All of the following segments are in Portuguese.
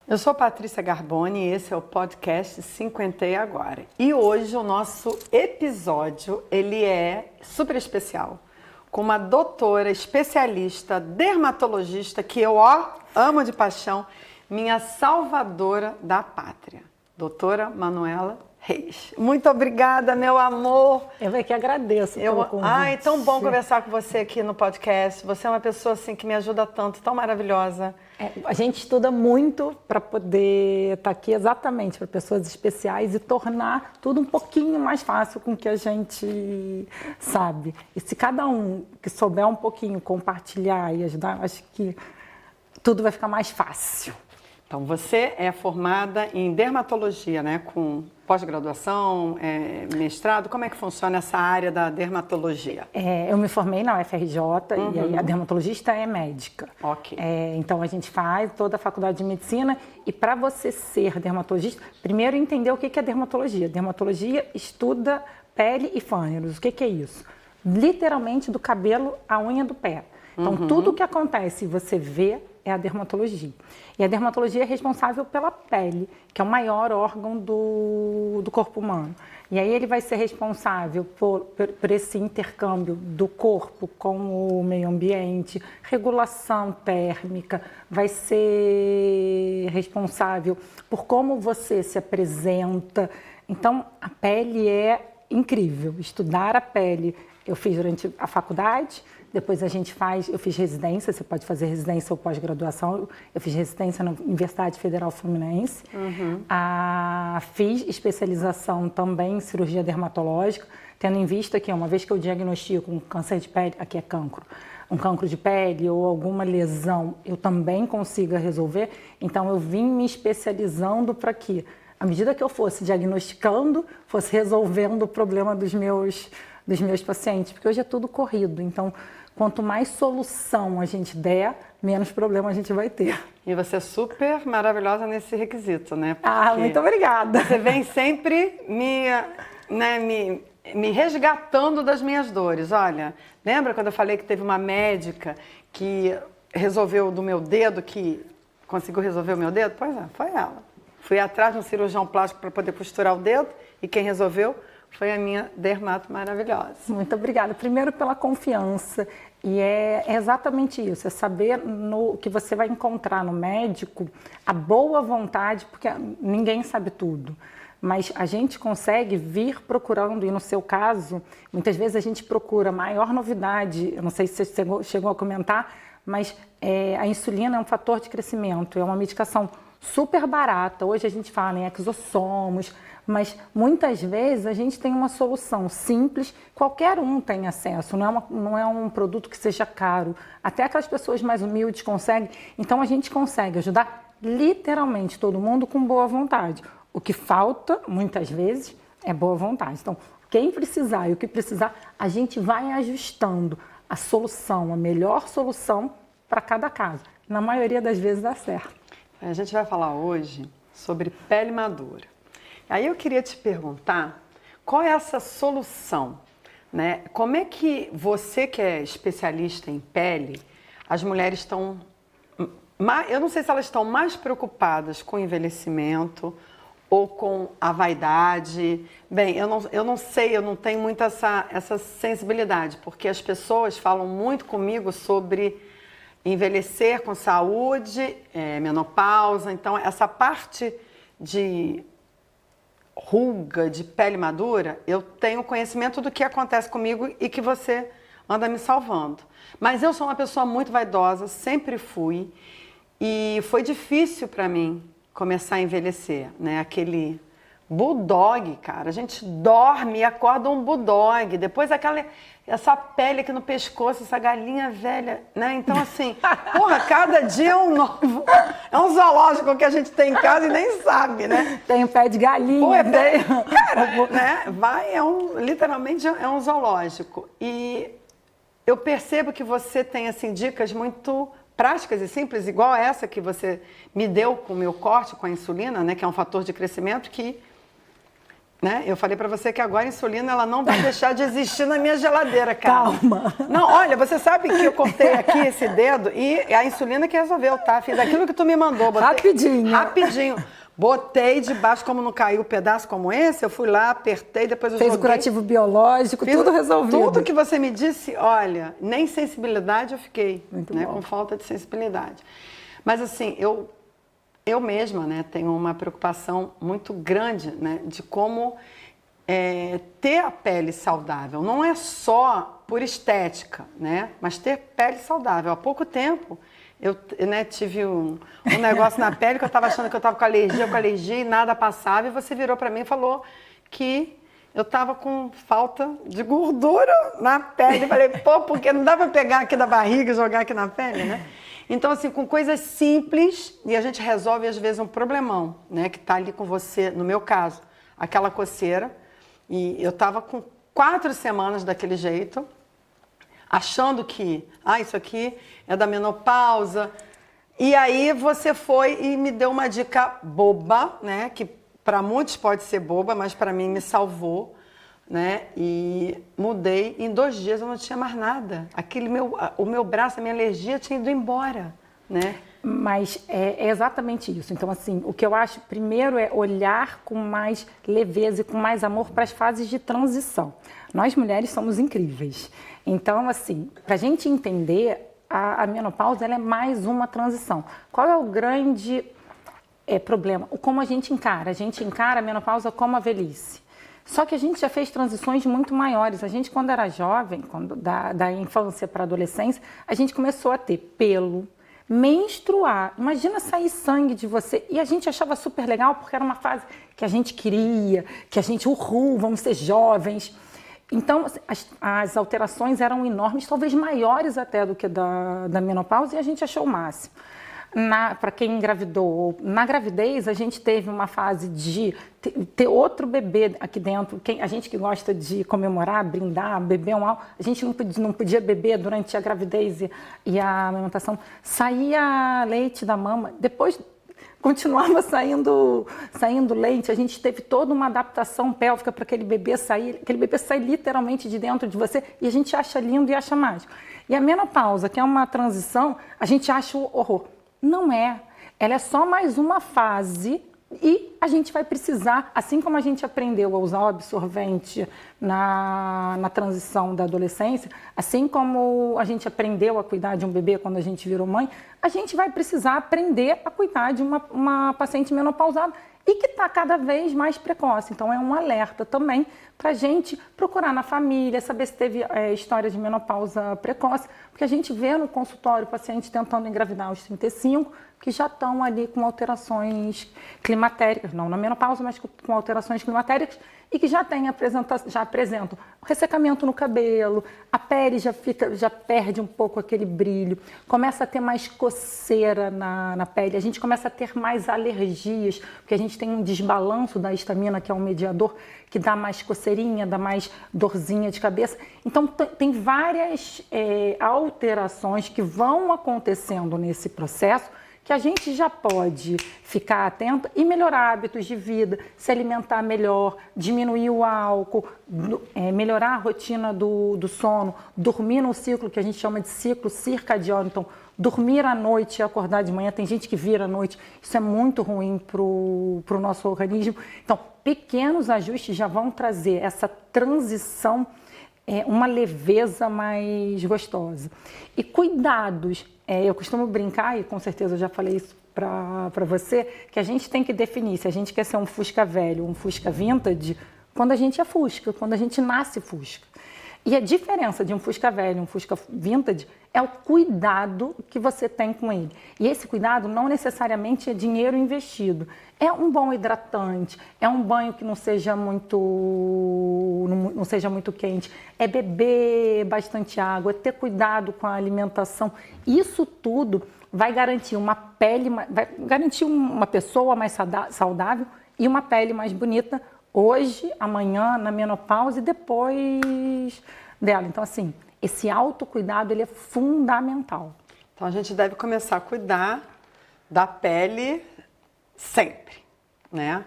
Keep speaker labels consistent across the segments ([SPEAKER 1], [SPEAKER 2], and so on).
[SPEAKER 1] Eu sou Patrícia Garboni e esse é o podcast 50 Agora. E hoje o nosso episódio, ele é super especial, com uma doutora especialista, dermatologista, que eu amo de paixão, minha salvadora da pátria, doutora Manuela Reis. Muito obrigada, meu amor.
[SPEAKER 2] Eu é que agradeço pelo convite.
[SPEAKER 1] Ai, tão bom conversar com você aqui no podcast. Você é uma pessoa assim que me ajuda tanto, tão maravilhosa.
[SPEAKER 2] A gente estuda muito para poder estar aqui exatamente para pessoas especiais e tornar tudo um pouquinho mais fácil com o que a gente sabe. E se cada um que souber um pouquinho compartilhar e ajudar, acho que tudo vai ficar mais fácil.
[SPEAKER 1] Então, você é formada em dermatologia, né? Com pós-graduação, mestrado. Como é que funciona essa área da dermatologia?
[SPEAKER 2] Eu me formei na UFRJ e aí a dermatologista é médica.
[SPEAKER 1] Ok.
[SPEAKER 2] Então, a gente faz toda a faculdade de medicina e para você ser dermatologista, primeiro entender o que é dermatologia. Dermatologia estuda pele e fâneros. O que é isso? Literalmente do cabelo à unha do pé. Então, tudo o que acontece e você vê é a dermatologia. E a dermatologia é responsável pela pele, que é o maior órgão do corpo humano. E aí ele vai ser responsável por esse intercâmbio do corpo com o meio ambiente, regulação térmica, vai ser responsável por como você se apresenta. Então, a pele é incrível. Estudar a pele, eu fiz durante a faculdade. Depois eu fiz residência, você pode fazer residência ou pós-graduação. Eu fiz residência na Universidade Federal Fluminense. Fiz especialização também em cirurgia dermatológica, tendo em vista que uma vez que eu diagnostico um câncer de pele, aqui é cancro, um cancro de pele ou alguma lesão, eu também consiga resolver. Então eu vim me especializando para que, à medida que eu fosse diagnosticando, fosse resolvendo o problema dos meus pacientes, porque hoje é tudo corrido. Então, quanto mais solução a gente der, menos problema a gente vai ter.
[SPEAKER 1] E você é super maravilhosa nesse requisito, né?
[SPEAKER 2] Porque muito obrigada.
[SPEAKER 1] Você vem sempre me resgatando das minhas dores. Olha, lembra quando eu falei que teve uma médica que resolveu do meu dedo, que conseguiu resolver o meu dedo? Pois é, foi ela. Fui atrás de um cirurgião plástico para poder costurar o dedo e quem resolveu foi a minha dermato maravilhosa.
[SPEAKER 2] Muito obrigada. Primeiro pela confiança. E é exatamente isso, é saber no que você vai encontrar no médico a boa vontade, porque ninguém sabe tudo. Mas a gente consegue vir procurando, e no seu caso, muitas vezes a gente procura maior novidade, eu não sei se você chegou a comentar, mas a insulina é um fator de crescimento, é uma medicação super barata. Hoje a gente fala em exossomos, mas muitas vezes a gente tem uma solução simples, qualquer um tem acesso, não é um produto que seja caro, até aquelas pessoas mais humildes conseguem. Então a gente consegue ajudar literalmente todo mundo com boa vontade. O que falta, muitas vezes, é boa vontade. Então, quem precisar e o que precisar, a gente vai ajustando a solução, a melhor solução para cada caso. Na maioria das vezes dá certo.
[SPEAKER 1] A gente vai falar hoje sobre pele madura. Aí eu queria te perguntar, qual é essa solução, né? Como é que você que é especialista em pele, as mulheres estão, eu não sei se elas estão mais preocupadas com o envelhecimento ou com a vaidade. Bem, eu não sei, eu não tenho muito essa sensibilidade, porque as pessoas falam muito comigo sobre envelhecer com saúde, menopausa, então essa parte de ruga, de pele madura, eu tenho conhecimento do que acontece comigo e que você anda me salvando. Mas eu sou uma pessoa muito vaidosa, sempre fui, e foi difícil para mim começar a envelhecer, né? Aquele bulldog, cara, a gente dorme e acorda um bulldog, depois essa pele aqui no pescoço, essa galinha velha, né? Então assim, porra, cada dia é um novo, é um zoológico que a gente tem em casa e nem sabe, né?
[SPEAKER 2] Tem um pé de galinha.
[SPEAKER 1] Pô, cara, né? Literalmente é um zoológico. E eu percebo que você tem assim dicas muito práticas e simples, igual essa que você me deu com o meu corte com a insulina, né? Que é um fator de crescimento que né? Eu falei pra você que agora a insulina ela não vai deixar de existir na minha geladeira, cara.
[SPEAKER 2] Calma.
[SPEAKER 1] Não, olha, você sabe que eu cortei aqui esse dedo e a insulina que resolveu, tá? Fiz aquilo que tu me mandou.
[SPEAKER 2] Rapidinho.
[SPEAKER 1] Rapidinho. Botei debaixo, como não caiu um pedaço como esse, eu fui lá, apertei, depois eu
[SPEAKER 2] Fez
[SPEAKER 1] joguei.
[SPEAKER 2] o curativo biológico, tudo resolvido.
[SPEAKER 1] Tudo que você me disse, olha, nem sensibilidade eu fiquei,
[SPEAKER 2] Muito
[SPEAKER 1] né?
[SPEAKER 2] bom.
[SPEAKER 1] Com falta de sensibilidade. Mas assim, eu mesma, né, tenho uma preocupação muito grande, né, de como ter a pele saudável. Não é só por estética, né, mas ter pele saudável. Há pouco tempo, eu, né, tive um negócio na pele que eu estava achando que eu estava com alergia e nada passava. E você virou para mim e falou que eu estava com falta de gordura na pele. Eu falei, pô, porque não dá para pegar aqui da barriga e jogar aqui na pele, né? Então, assim, com coisas simples, e a gente resolve, às vezes, um problemão, né? Que tá ali com você, no meu caso, aquela coceira. E eu tava com 4 semanas daquele jeito, achando que, isso aqui é da menopausa. E aí você foi e me deu uma dica boba, né? Que para muitos pode ser boba, mas para mim me salvou, né? E mudei. Em 2 dias eu não tinha mais nada. O meu braço, a minha alergia tinha ido embora, né?
[SPEAKER 2] Mas é exatamente isso. Então, assim, o que eu acho primeiro é olhar com mais leveza e com mais amor para as fases de transição. Nós mulheres somos incríveis. Então, assim, para a gente entender, a menopausa ela é mais uma transição. Qual é o grande problema? Como a gente encara? A gente encara a menopausa como a velhice. Só que a gente já fez transições muito maiores. A gente, quando era jovem, da infância para a adolescência, a gente começou a ter pelo, menstruar. Imagina sair sangue de você. E a gente achava super legal porque era uma fase que a gente queria, que a gente, vamos ser jovens. Então, as alterações eram enormes, talvez maiores até do que da menopausa, e a gente achou o máximo. Para quem engravidou, na gravidez a gente teve uma fase de ter outro bebê aqui dentro. A gente que gosta de comemorar, brindar, beber um álcool, a gente não podia beber durante a gravidez e a amamentação. Saía leite da mama, depois continuava saindo leite. A gente teve toda uma adaptação pélvica para aquele bebê sair literalmente de dentro de você, e a gente acha lindo e acha mágico. E a menopausa, que é uma transição, a gente acha o horror. Não é. Ela é só mais uma fase e a gente vai precisar, assim como a gente aprendeu a usar o absorvente na transição da adolescência, assim como a gente aprendeu a cuidar de um bebê quando a gente virou mãe, a gente vai precisar aprender a cuidar de uma paciente menopausada e que está cada vez mais precoce. Então, é um alerta também para a gente procurar na família, saber se teve história de menopausa precoce, porque a gente vê no consultório pacientes tentando engravidar aos 35, que já estão ali com alterações climatéricas, não na menopausa, mas com alterações climatéricas, e que já apresentam ressecamento no cabelo, a pele já perde um pouco aquele brilho, começa a ter mais coceira na pele, a gente começa a ter mais alergias, porque a gente tem um desbalanço da histamina, que é um mediador que dá mais coceirinha, dá mais dorzinha de cabeça. Então, tem várias alterações que vão acontecendo nesse processo, que a gente já pode ficar atenta e melhorar hábitos de vida, se alimentar melhor, diminuir o álcool, melhorar a rotina do sono, dormir no ciclo que a gente chama de ciclo circadiano. Então, dormir à noite e acordar de manhã, tem gente que vira à noite, isso é muito ruim para o nosso organismo. Então, pequenos ajustes já vão trazer essa transição, uma leveza mais gostosa. E cuidados, eu costumo brincar, e com certeza eu já falei isso para você, que a gente tem que definir se a gente quer ser um Fusca velho, um Fusca vintage, quando a gente é Fusca, quando a gente nasce Fusca. E a diferença de um Fusca velho e um Fusca vintage é o cuidado que você tem com ele. E esse cuidado não necessariamente é dinheiro investido. É um bom hidratante, é um banho que não seja muito quente, é beber bastante água, é ter cuidado com a alimentação. Isso tudo vai garantir vai garantir uma pessoa mais saudável e uma pele mais bonita hoje, amanhã, na menopausa e depois dela. Então, assim, esse autocuidado, ele é fundamental.
[SPEAKER 1] Então, a gente deve começar a cuidar da pele sempre, né?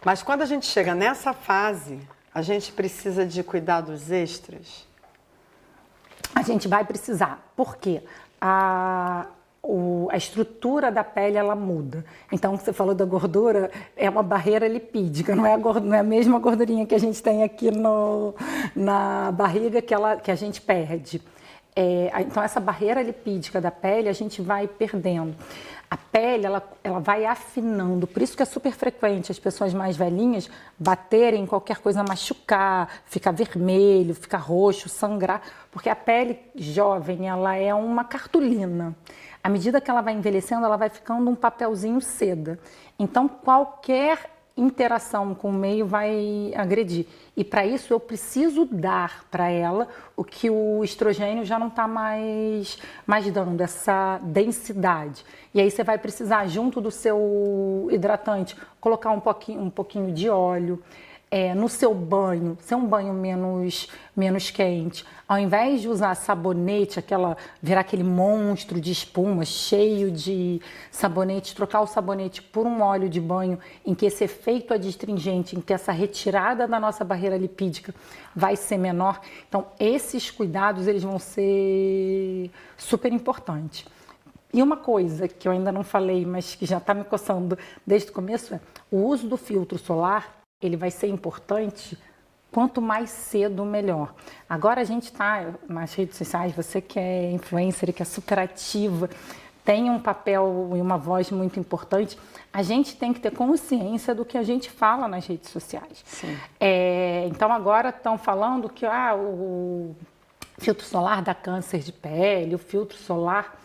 [SPEAKER 1] Mas quando a gente chega nessa fase, a gente precisa de cuidados extras?
[SPEAKER 2] A gente vai precisar. Por quê? A estrutura da pele, ela muda. Então, você falou da gordura, é uma barreira lipídica, não é a mesma gordurinha que a gente tem aqui na barriga que a gente perde. Então, essa barreira lipídica da pele, a gente vai perdendo. A pele, ela vai afinando, por isso que é super frequente as pessoas mais velhinhas baterem em qualquer coisa, machucar, ficar vermelho, ficar roxo, sangrar, porque a pele jovem, ela é uma cartolina. À medida que ela vai envelhecendo, ela vai ficando um papelzinho seda. Então, qualquer interação com o meio vai agredir. E para isso eu preciso dar para ela o que o estrogênio já não está mais dando, essa densidade. E aí você vai precisar, junto do seu hidratante, colocar um pouquinho de óleo. No seu banho, ser um banho menos quente. Ao invés de usar sabonete, virar aquele monstro de espuma cheio de sabonete, trocar o sabonete por um óleo de banho em que esse efeito adstringente, em que essa retirada da nossa barreira lipídica vai ser menor. Então, esses cuidados eles vão ser super importantes. E uma coisa que eu ainda não falei, mas que já está me coçando desde o começo, é o uso do filtro solar. Ele vai ser importante quanto mais cedo, melhor. Agora a gente está nas redes sociais, você que é influencer, que é super ativa, tem um papel e uma voz muito importante, a gente tem que ter consciência do que a gente fala nas redes sociais.
[SPEAKER 1] Sim.
[SPEAKER 2] Então agora estão falando que o filtro solar dá câncer de pele, o filtro solar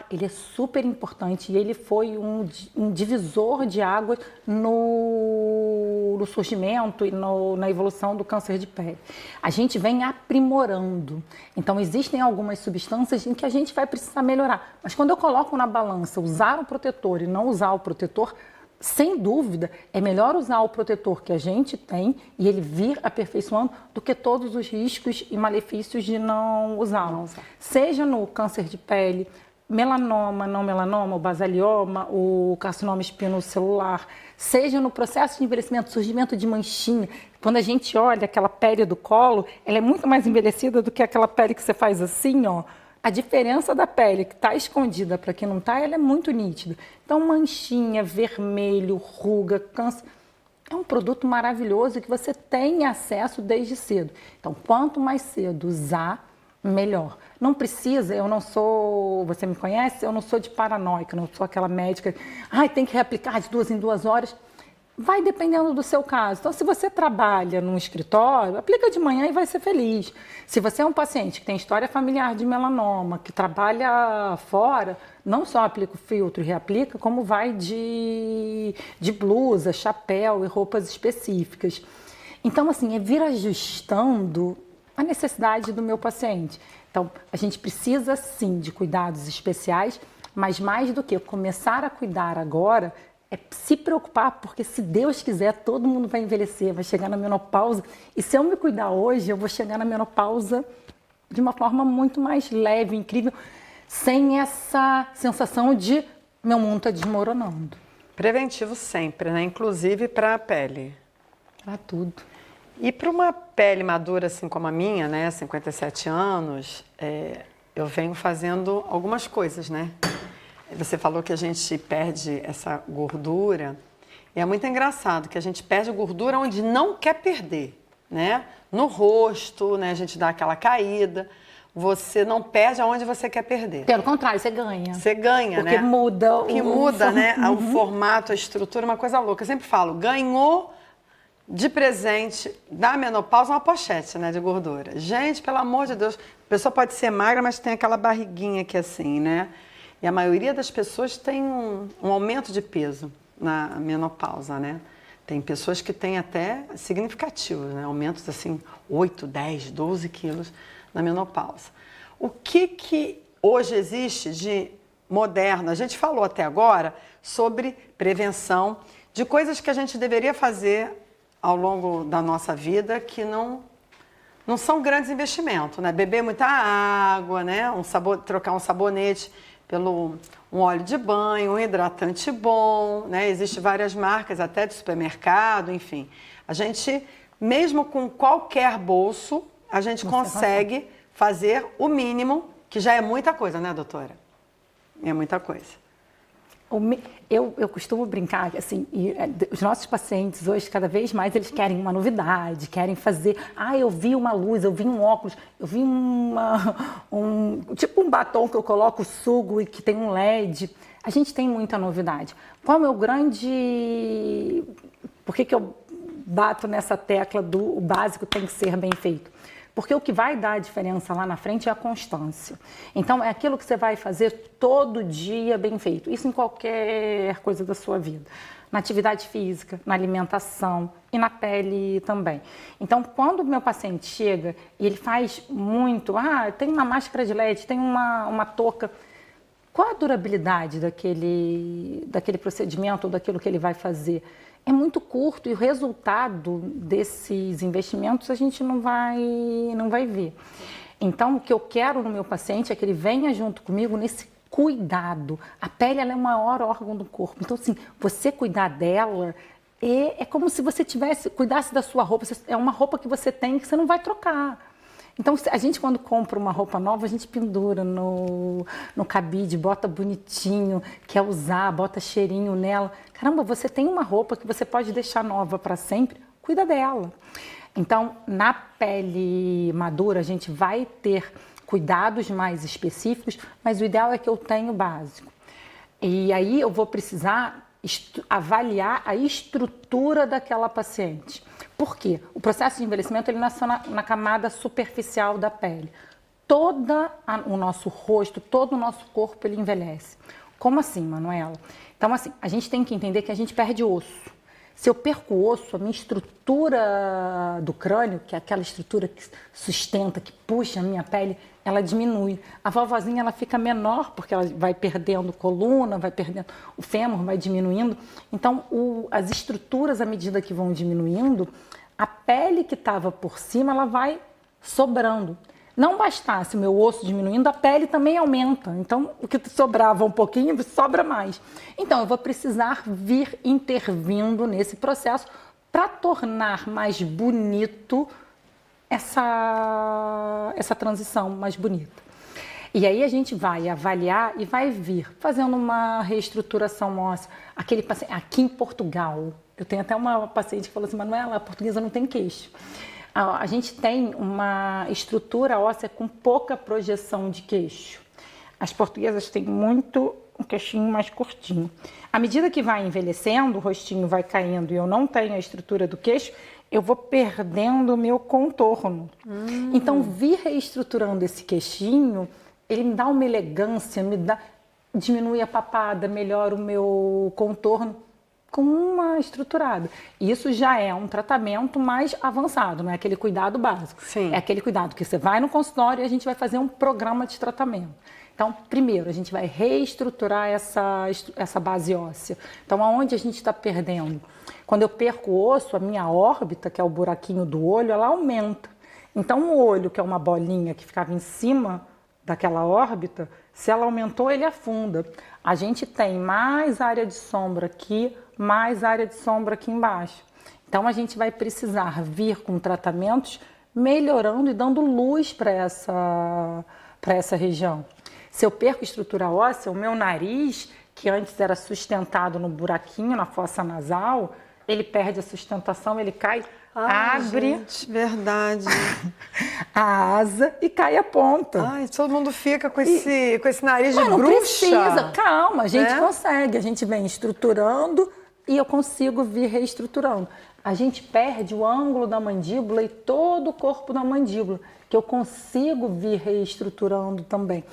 [SPEAKER 2] ele é super importante e ele foi um divisor de águas no surgimento e na evolução do câncer de pele. A gente vem aprimorando. Então, existem algumas substâncias em que a gente vai precisar melhorar. Mas quando eu coloco na balança usar o protetor e não usar o protetor, sem dúvida, é melhor usar o protetor que a gente tem e ele vir aperfeiçoando do que todos os riscos e malefícios de não usá-lo. Seja no câncer de pele, melanoma, não melanoma, o basalioma, o carcinoma espinocelular, seja no processo de envelhecimento, surgimento de manchinha. Quando a gente olha aquela pele do colo, ela é muito mais envelhecida do que aquela pele que você faz assim, ó. A diferença da pele que está escondida para quem não está, ela é muito nítida. Então, manchinha, vermelho, ruga, câncer, é um produto maravilhoso que você tem acesso desde cedo. Então, quanto mais cedo usar, melhor. Não precisa, eu não sou, você me conhece, eu não sou de paranoica, não sou aquela médica, tem que reaplicar de 2 em 2 horas. Vai dependendo do seu caso. Então, se você trabalha num escritório, aplica de manhã e vai ser feliz. Se você é um paciente que tem história familiar de melanoma, que trabalha fora, não só aplica o filtro e reaplica, como vai de blusa, chapéu e roupas específicas. Então, assim, é vir ajustando a necessidade do meu paciente. Então, a gente precisa, sim, de cuidados especiais, mas mais do que começar a cuidar agora, é se preocupar, porque se Deus quiser, todo mundo vai envelhecer, vai chegar na menopausa. E se eu me cuidar hoje, eu vou chegar na menopausa de uma forma muito mais leve, incrível, sem essa sensação de meu mundo está desmoronando.
[SPEAKER 1] Preventivo sempre, né? Inclusive para a pele.
[SPEAKER 2] Para tudo.
[SPEAKER 1] E para uma pele madura assim como a minha, né? 57 anos, eu venho fazendo algumas coisas, né? Você falou que a gente perde essa gordura, e é muito engraçado que a gente perde gordura onde não quer perder, né? No rosto, né? A gente dá aquela caída, você não perde aonde você quer perder.
[SPEAKER 2] Pelo contrário, você ganha.
[SPEAKER 1] Você ganha,
[SPEAKER 2] porque
[SPEAKER 1] né?
[SPEAKER 2] Muda
[SPEAKER 1] porque muda, né? O formato, a estrutura, uma coisa louca. Eu sempre falo, ganhou de presente da menopausa uma pochete, né, de gordura. Gente, pelo amor de Deus, a pessoa pode ser magra, mas tem aquela barriguinha aqui assim, né? E a maioria das pessoas tem um aumento de peso na menopausa, né? Tem pessoas que têm até significativos, né? Aumentos assim, 8, 10, 12 quilos na menopausa. O que hoje existe de moderno? A gente falou até agora sobre prevenção de coisas que a gente deveria fazer ao longo da nossa vida que não são grandes investimentos, né? Beber muita água, né? Trocar um sabonete. pelo um óleo de banho, um hidratante bom, né? Existem várias marcas até de supermercado, enfim. A gente, mesmo com qualquer bolso, a gente consegue fazer o mínimo, que já é muita coisa, né, doutora? É muita coisa.
[SPEAKER 2] Eu costumo brincar, assim, os nossos pacientes hoje, cada vez mais, eles querem uma novidade, querem fazer, eu vi uma luz, eu vi um óculos, eu vi tipo um batom que eu coloco sugo e que tem um LED. A gente tem muita novidade. Qual é o meu grande... Por que eu bato nessa tecla do básico tem que ser bem feito? Porque o que vai dar a diferença lá na frente é a constância. Então, é aquilo que você vai fazer todo dia bem feito. Isso em qualquer coisa da sua vida. Na atividade física, na alimentação e na pele também. Então, quando o meu paciente chega e ele faz muito, tem uma máscara de LED, tem uma touca, qual a durabilidade daquele procedimento ou daquilo que ele vai fazer? É muito curto e o resultado desses investimentos a gente não vai ver. Então, o que eu quero no meu paciente é que ele venha junto comigo nesse cuidado. A pele ela é o maior órgão do corpo. Então, assim, você cuidar dela é como se você cuidasse da sua roupa. É uma roupa que você tem que você não vai trocar. Então, a gente quando compra uma roupa nova, a gente pendura no cabide, bota bonitinho, quer usar, bota cheirinho nela. Caramba, você tem uma roupa que você pode deixar nova para sempre, cuida dela. Então, na pele madura, a gente vai ter cuidados mais específicos, mas o ideal é que eu tenha o básico. E aí eu vou precisar avaliar a estrutura daquela paciente. Por quê? O processo de envelhecimento ele nasce na camada superficial da pele. Todo o nosso rosto, todo o nosso corpo ele envelhece. Como assim, Manuela? Então, assim, a gente tem que entender que a gente perde osso. Se eu perco o osso, a minha estrutura do crânio, que é aquela estrutura que sustenta, que puxa a minha pele, ela diminui. A vovozinha ela fica menor, porque ela vai perdendo coluna, vai perdendo o fêmur, vai diminuindo. Então, as estruturas, à medida que vão diminuindo, a pele que estava por cima, ela vai sobrando. Não bastasse o meu osso diminuindo, a pele também aumenta. Então, o que sobrava um pouquinho, sobra mais. Então, eu vou precisar vir intervindo nesse processo para tornar mais bonito essa transição mais bonita. E aí a gente vai avaliar e vai vir fazendo uma reestruturação óssea. Aquele paciente, aqui em Portugal, eu tenho até uma paciente que falou assim, Manuela, a portuguesa não tem queixo. A gente tem uma estrutura óssea com pouca projeção de queixo. As portuguesas têm muito um queixinho mais curtinho. À medida que vai envelhecendo, o rostinho vai caindo e eu não tenho a estrutura do queixo, eu vou perdendo o meu contorno. Então, vir reestruturando esse queixinho, ele me dá uma elegância, diminui a papada, melhora o meu contorno com uma estruturada. Isso já é um tratamento mais avançado, não é aquele cuidado básico.
[SPEAKER 1] Sim.
[SPEAKER 2] É aquele cuidado que você vai no consultório e a gente vai fazer um programa de tratamento. Então, primeiro, a gente vai reestruturar essa base óssea. Então, aonde a gente está perdendo? Quando eu perco o osso, a minha órbita, que é o buraquinho do olho, ela aumenta. Então, o olho, que é uma bolinha que ficava em cima daquela órbita, se ela aumentou, ele afunda. A gente tem mais área de sombra aqui, mais área de sombra aqui embaixo. Então, a gente vai precisar vir com tratamentos melhorando e dando luz para essa região. Se eu perco estrutura óssea, o meu nariz, que antes era sustentado no buraquinho, na fossa nasal, ele perde a sustentação, ele cai, abre,
[SPEAKER 1] gente, verdade,
[SPEAKER 2] a asa e cai a ponta.
[SPEAKER 1] Ai, todo mundo fica com esse nariz de bruxa.
[SPEAKER 2] Não precisa, calma, a gente consegue, a gente vem estruturando e eu consigo vir reestruturando. A gente perde o ângulo da mandíbula e todo o corpo da mandíbula, que eu consigo vir reestruturando também.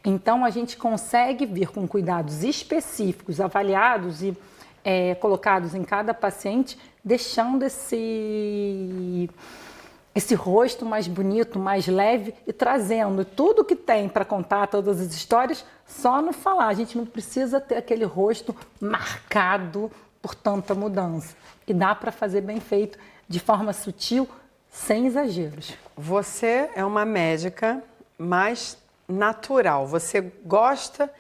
[SPEAKER 2] Então, a gente consegue vir com cuidados específicos, avaliados e colocados em cada paciente, deixando esse rosto mais bonito, mais leve e trazendo tudo que tem para contar, todas as histórias, só no falar. A gente não precisa ter aquele rosto marcado por tanta mudança. E dá para fazer bem feito, de forma sutil, sem exageros.
[SPEAKER 1] Você é uma médica mais natural. Você gosta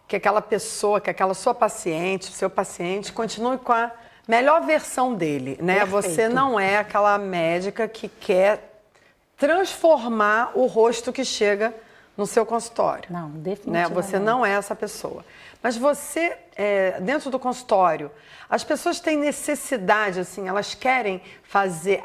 [SPEAKER 1] que aquela pessoa, que aquela sua paciente, seu paciente, continue com a melhor versão dele, né?
[SPEAKER 2] Perfeito.
[SPEAKER 1] Você não é aquela médica que quer transformar o rosto que chega no seu consultório.
[SPEAKER 2] Não,
[SPEAKER 1] Né?
[SPEAKER 2] definitivamente.
[SPEAKER 1] Você não é essa pessoa. Mas você, dentro do consultório, as pessoas têm necessidade, assim, elas querem fazer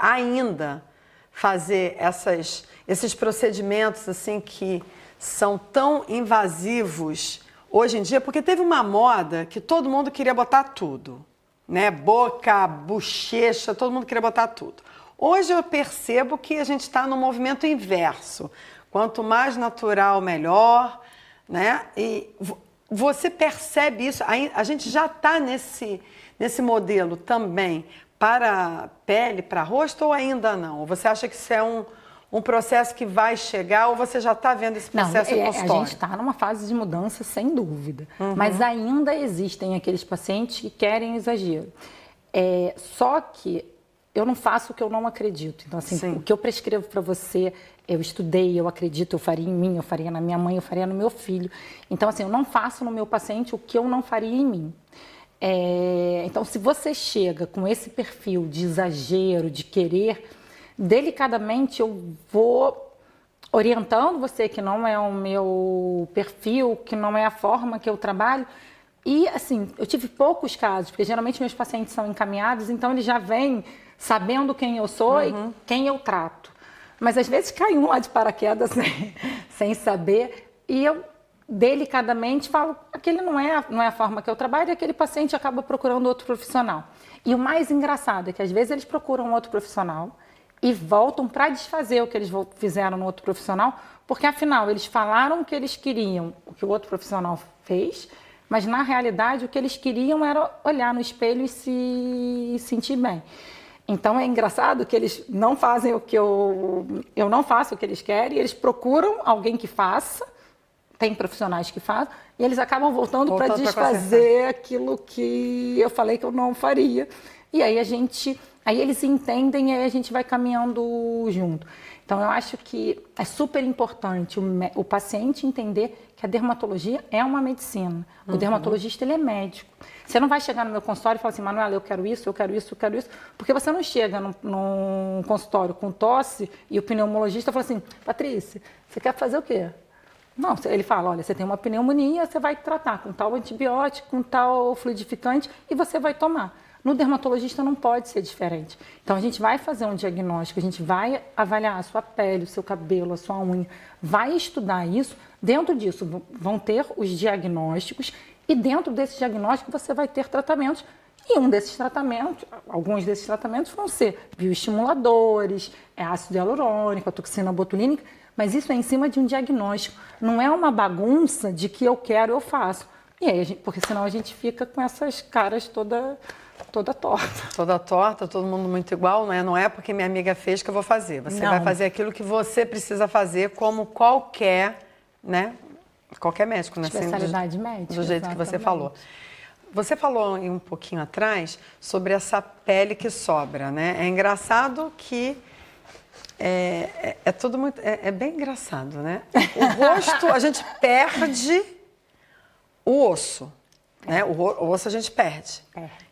[SPEAKER 1] esses procedimentos assim que são tão invasivos hoje em dia, porque teve uma moda que todo mundo queria botar tudo, né? Boca, bochecha, todo mundo queria botar tudo. Hoje eu percebo que a gente está no movimento inverso. Quanto mais natural, melhor, né? E você percebe isso, a gente já está nesse modelo também para pele, para rosto, ou ainda não? Ou você acha que isso é um processo que vai chegar, ou você já está vendo esse processo no consultório?
[SPEAKER 2] A gente está numa fase de mudança, sem dúvida. Mas ainda existem aqueles pacientes que querem exagero. Só que eu não faço o que eu não acredito. Então, assim,
[SPEAKER 1] Sim.
[SPEAKER 2] o que eu prescrevo para você, eu estudei, eu acredito, eu faria em mim, eu faria na minha mãe, eu faria no meu filho. Então, assim, eu não faço no meu paciente o que eu não faria em mim. Então, se você chega com esse perfil de exagero, de querer, delicadamente eu vou orientando você que não é o meu perfil, que não é a forma que eu trabalho. E, assim, eu tive poucos casos, porque geralmente meus pacientes são encaminhados, então eles já vêm sabendo quem eu sou e quem eu trato. Mas às vezes cai um lá de paraquedas sem saber, e eu delicadamente falo, aquele não é a forma que eu trabalho, e aquele paciente acaba procurando outro profissional. E o mais engraçado é que às vezes eles procuram outro profissional e voltam para desfazer o que eles fizeram no outro profissional, porque afinal eles falaram o que eles queriam, o que o outro profissional fez, mas na realidade o que eles queriam era olhar no espelho e se sentir bem. Então é engraçado que eles não fazem o que eu não faço o que eles querem, eles procuram alguém que faça, tem profissionais que fazem, e eles acabam voltando para desfazer aquilo que eu falei que eu não faria. E aí aí eles entendem e aí a gente vai caminhando junto. Então eu acho que é super importante o paciente entender que a dermatologia é uma medicina. O dermatologista, ele é médico. Você não vai chegar no meu consultório e falar assim, Manuela, eu quero isso, eu quero isso, eu quero isso, porque você não chega num consultório com tosse e o pneumologista fala assim, Patrícia, você quer fazer o quê? Não, ele fala, olha, você tem uma pneumonia, você vai tratar com tal antibiótico, com tal fluidificante e você vai tomar. No dermatologista não pode ser diferente. Então a gente vai fazer um diagnóstico, a gente vai avaliar a sua pele, o seu cabelo, a sua unha, vai estudar isso. Dentro disso vão ter os diagnósticos e dentro desse diagnóstico você vai ter tratamentos. E alguns desses tratamentos vão ser bioestimuladores, ácido hialurônico, a toxina botulínica, mas isso é em cima de um diagnóstico. Não é uma bagunça de que eu quero, eu faço. E aí, porque senão a gente fica com essas caras toda torta.
[SPEAKER 1] Toda torta, todo mundo muito igual, não é? Não é porque minha amiga fez que eu vou fazer. Você vai fazer aquilo que você precisa fazer como qualquer, né? Qualquer médico, né?
[SPEAKER 2] Especialidade médica.
[SPEAKER 1] Do jeito que você falou. Você falou um pouquinho atrás sobre essa pele que sobra, né? É engraçado que tudo muito... É bem engraçado, né? O rosto, a gente perde o osso. Né? O osso a gente perde.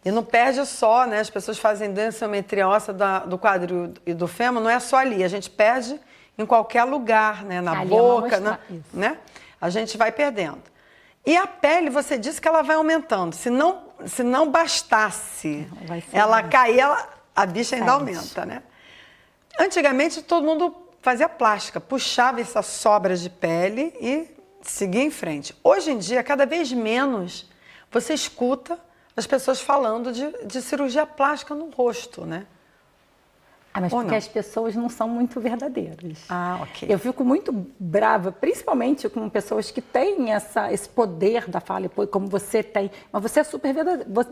[SPEAKER 1] E não perde só, né? As pessoas fazem densiometria óssea do quadril e do fêmur, não é só ali. A gente perde em qualquer lugar, né? Na boca, né? A gente vai perdendo. E a pele, você disse que ela vai aumentando. Se não bastasse ela cair, a bicha ainda aumenta, né? Antigamente, todo mundo fazia plástica, puxava essas sobras de pele e seguia em frente. Hoje em dia, cada vez menos você escuta as pessoas falando de cirurgia plástica no rosto, né?
[SPEAKER 2] Mas porque as pessoas não são muito verdadeiras.
[SPEAKER 1] Ok.
[SPEAKER 2] Eu fico muito brava, principalmente com pessoas que têm esse poder da fala, como você tem. Mas você é super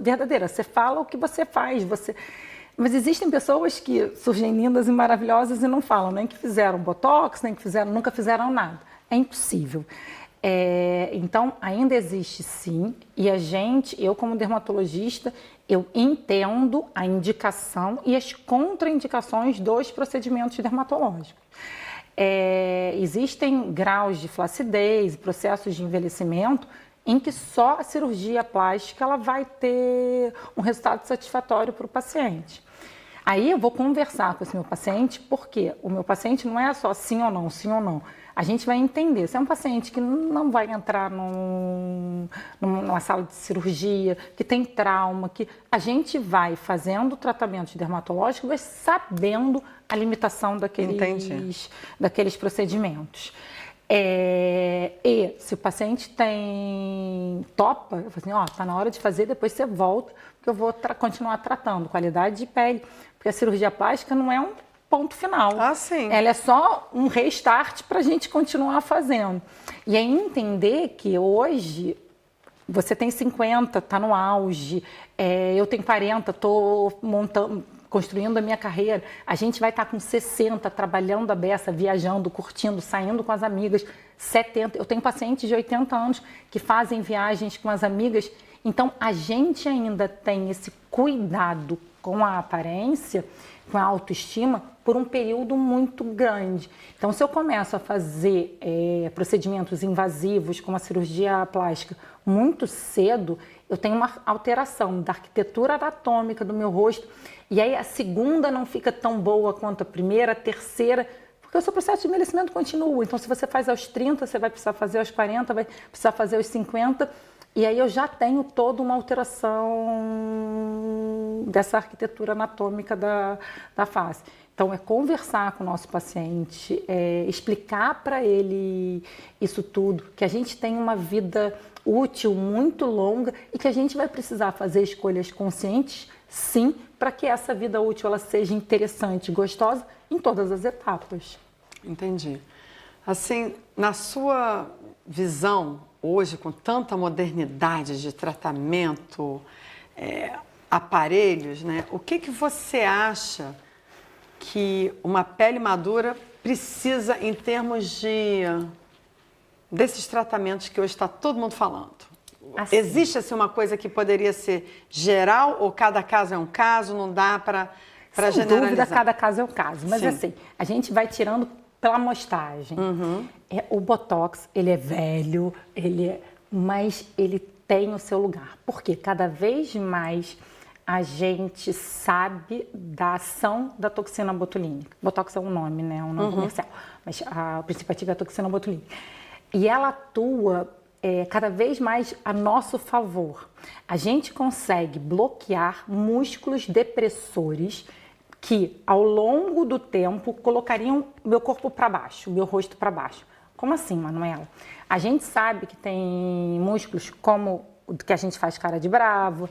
[SPEAKER 2] verdadeira. Você fala o que você faz. Mas existem pessoas que surgem lindas e maravilhosas e não falam nem que fizeram botox, nem que nunca fizeram nada. É impossível. Então, ainda existe sim, e eu como dermatologista, eu entendo a indicação e as contraindicações dos procedimentos dermatológicos. Existem graus de flacidez, processos de envelhecimento em que só a cirurgia plástica ela vai ter um resultado satisfatório para o paciente. Aí eu vou conversar com esse meu paciente, porque o meu paciente não é só sim ou não, sim ou não. A gente vai entender. Se é um paciente que não vai entrar numa sala de cirurgia, que tem trauma, que a gente vai fazendo o tratamento dermatológico, vai sabendo a limitação daqueles procedimentos. E se o paciente topa, eu falo assim, tá na hora de fazer, depois você volta, porque eu vou continuar tratando qualidade de pele, porque a cirurgia plástica não é um ponto final.
[SPEAKER 1] Ah, sim.
[SPEAKER 2] Ela é só um restart para a gente continuar fazendo. E aí entender que hoje você tem 50, está no auge, eu tenho 40, estou construindo a minha carreira, a gente vai estar com 60, trabalhando a beça, viajando, curtindo, saindo com as amigas, 70. Eu tenho pacientes de 80 anos que fazem viagens com as amigas. Então, a gente ainda tem esse cuidado com a aparência, com a autoestima, por um período muito grande. Então, se eu começo a fazer procedimentos invasivos, como a cirurgia plástica, muito cedo, eu tenho uma alteração da arquitetura anatômica do meu rosto, e aí a segunda não fica tão boa quanto a primeira, a terceira, porque o seu processo de envelhecimento continua. Então, se você faz aos 30, você vai precisar fazer aos 40, vai precisar fazer aos 50, e aí eu já tenho toda uma alteração dessa arquitetura anatômica da face. Então, é conversar com o nosso paciente, explicar para ele isso tudo, que a gente tem uma vida útil muito longa e que a gente vai precisar fazer escolhas conscientes, sim, para que essa vida útil ela seja interessante, gostosa em todas as etapas.
[SPEAKER 1] Entendi. Assim, na sua visão, hoje, com tanta modernidade de tratamento, aparelhos, né? O que você acha que uma pele madura precisa em termos desses tratamentos que hoje está todo mundo falando? Assim. Existe assim, uma coisa que poderia ser geral ou cada caso é um caso, não dá para generalizar?
[SPEAKER 2] Sem dúvida, cada caso é um caso. Mas assim, a gente vai tirando pela amostragem.
[SPEAKER 1] Uhum.
[SPEAKER 2] O Botox, ele é velho, mas ele tem o seu lugar. Porque cada vez mais a gente sabe da ação da toxina botulínica. Botox é um nome, né? Um nome comercial. Mas o princípio ativo é a toxina botulínica. E ela atua cada vez mais a nosso favor. A gente consegue bloquear músculos depressores que, ao longo do tempo, colocariam meu corpo para baixo, meu rosto para baixo. Como assim, Manuela? A gente sabe que tem músculos como o que a gente faz cara de bravo,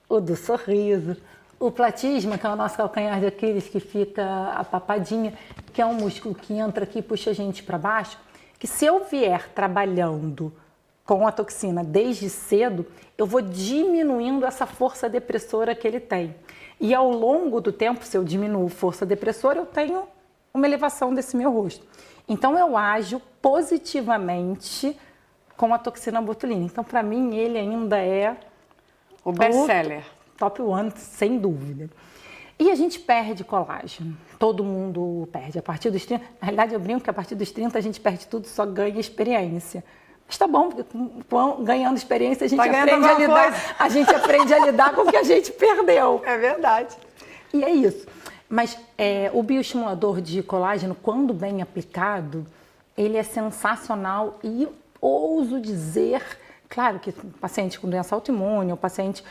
[SPEAKER 2] o do sorriso, o platisma, que é o nosso calcanhar de Aquiles, que fica a papadinha, que é um músculo que entra aqui e puxa a gente para baixo, que se eu vier trabalhando com a toxina desde cedo, eu vou diminuindo essa força depressora que ele tem. E ao longo do tempo, se eu diminuo força depressora, eu tenho uma elevação desse meu rosto. Então, eu ajo positivamente com a toxina botulínica. Então, para mim, ele ainda é
[SPEAKER 1] o best-seller.
[SPEAKER 2] Top one, sem dúvida. E a gente perde colágeno. Todo mundo perde. A partir dos 30, na realidade, eu brinco que a partir dos 30 a gente perde tudo, só ganha experiência. Mas tá bom, porque ganhando experiência a gente aprende a lidar com o que a gente perdeu.
[SPEAKER 1] É verdade.
[SPEAKER 2] E é isso. Mas o bioestimulador de colágeno, quando bem aplicado, ele é sensacional e ouso dizer, claro que o paciente com doença autoimune, o paciente,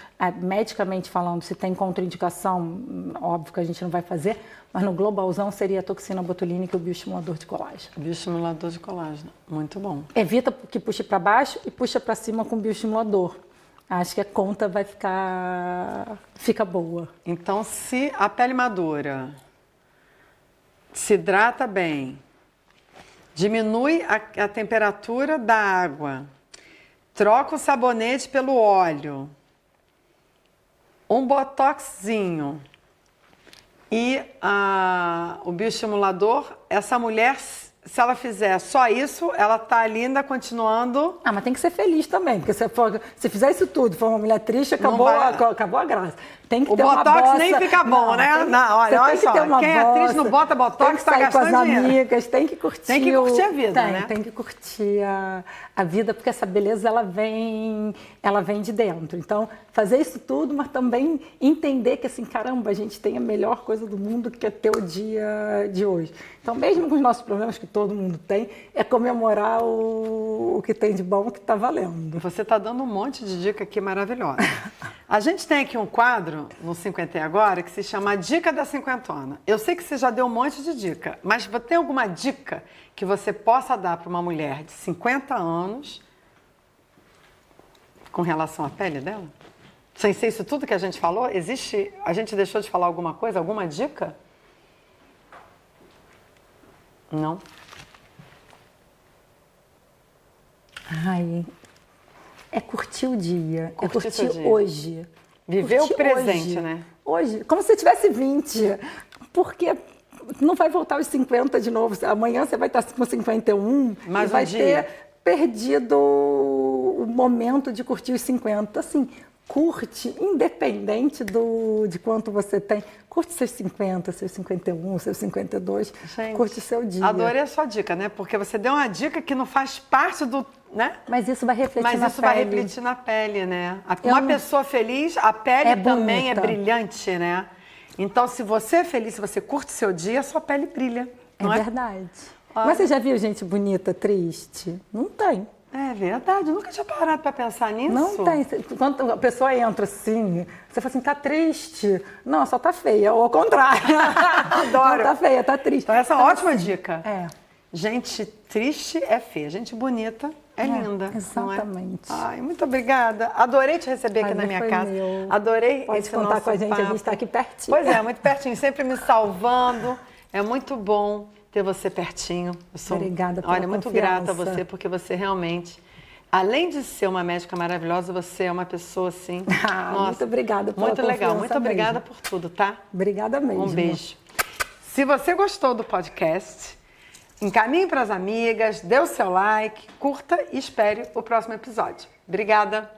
[SPEAKER 2] medicamente falando, se tem contraindicação, óbvio que a gente não vai fazer, mas no globalzão seria a toxina botulínica e o bioestimulador de colágeno.
[SPEAKER 1] Bioestimulador de colágeno, muito bom.
[SPEAKER 2] Evita que puxe para baixo e puxa para cima com o bioestimulador. Acho que a conta fica boa.
[SPEAKER 1] Então, se a pele madura se hidrata bem, diminui a temperatura da água, troca o sabonete pelo óleo, um botoxinho e o bioestimulador, essa mulher, se ela fizer só isso, ela tá linda, continuando...
[SPEAKER 2] mas tem que ser feliz também, porque se fizer isso tudo, for uma mulher triste, acabou a graça. Tem que
[SPEAKER 1] o
[SPEAKER 2] ter uma
[SPEAKER 1] botox
[SPEAKER 2] bossa.
[SPEAKER 1] nem fica bom, né? Não, olha só. Quem é atriz não bota botox, tá gastando dinheiro.
[SPEAKER 2] Tem que sair com as amigas, tem que curtir.
[SPEAKER 1] Tem que curtir a vida, né?
[SPEAKER 2] Tem que curtir a vida, porque essa beleza, ela vem de dentro. Então, fazer isso tudo, mas também entender que, assim, caramba, a gente tem a melhor coisa do mundo, que é ter o dia de hoje. Então, mesmo com os nossos problemas, que todo mundo tem, é comemorar o que tem de bom, que está valendo.
[SPEAKER 1] Você está dando um monte de dica aqui maravilhosa. A gente tem aqui um quadro no 50 e Agora que se chama Dica da Cinquentona. Eu sei que você já deu um monte de dica, mas tem alguma dica que você possa dar para uma mulher de 50 anos com relação à pele dela? Sem ser isso tudo que a gente falou, existe... A gente deixou de falar alguma coisa, alguma dica? Não?
[SPEAKER 2] Ai, é curtir o dia, é curtir
[SPEAKER 1] dia.
[SPEAKER 2] hoje.
[SPEAKER 1] Viver
[SPEAKER 2] curtir
[SPEAKER 1] o presente,
[SPEAKER 2] hoje,
[SPEAKER 1] né?
[SPEAKER 2] Hoje, como se você tivesse 20, porque não vai voltar aos 50 de novo. Amanhã você vai estar com 51
[SPEAKER 1] mais
[SPEAKER 2] e vai
[SPEAKER 1] dia.
[SPEAKER 2] ter perdido o momento de curtir os 50. Assim, curte, independente de quanto você tem. Curte seus 50, seus 51, seus 52.
[SPEAKER 1] Gente,
[SPEAKER 2] curte seu dia.
[SPEAKER 1] Adorei a sua dica, né? Porque você deu uma dica que não faz parte do... né?
[SPEAKER 2] Mas isso vai refletir na pele.
[SPEAKER 1] Mas isso vai refletir na pele, né? Uma pessoa feliz, a pele também
[SPEAKER 2] bonita.
[SPEAKER 1] é brilhante, né? Então, se você é feliz, se você curte seu dia, a sua pele brilha. Não
[SPEAKER 2] É verdade. Mas você já viu gente bonita, triste? Não tem.
[SPEAKER 1] É verdade, eu nunca tinha parado para pensar nisso.
[SPEAKER 2] Não tem. Quando a pessoa entra assim, você fala assim, tá triste. Não, só tá feia, ou ao contrário.
[SPEAKER 1] Adoro.
[SPEAKER 2] Não tá feia, tá triste.
[SPEAKER 1] Então essa é
[SPEAKER 2] então,
[SPEAKER 1] uma ótima
[SPEAKER 2] assim,
[SPEAKER 1] dica.
[SPEAKER 2] É.
[SPEAKER 1] Gente triste é feia, gente bonita é linda.
[SPEAKER 2] Exatamente.
[SPEAKER 1] Não é? Ai, muito obrigada. Adorei te receber aqui na minha casa.
[SPEAKER 2] Meu.
[SPEAKER 1] Pode
[SPEAKER 2] Pode contar
[SPEAKER 1] nosso
[SPEAKER 2] com a gente
[SPEAKER 1] papo.
[SPEAKER 2] está aqui pertinho.
[SPEAKER 1] Pois é, muito pertinho, sempre me salvando. É muito bom ter você pertinho.
[SPEAKER 2] Obrigada pela
[SPEAKER 1] Olha, muito grata a você, porque você realmente, além de ser uma médica maravilhosa, você é uma pessoa assim. Nossa,
[SPEAKER 2] muito obrigada pela
[SPEAKER 1] muito legal. Muito
[SPEAKER 2] mesmo.
[SPEAKER 1] obrigada por tudo, tá?
[SPEAKER 2] Obrigada mesmo.
[SPEAKER 1] Um beijo. Se você gostou do podcast, encaminhe para as amigas, dê o seu like, curta e espere o próximo episódio. Obrigada.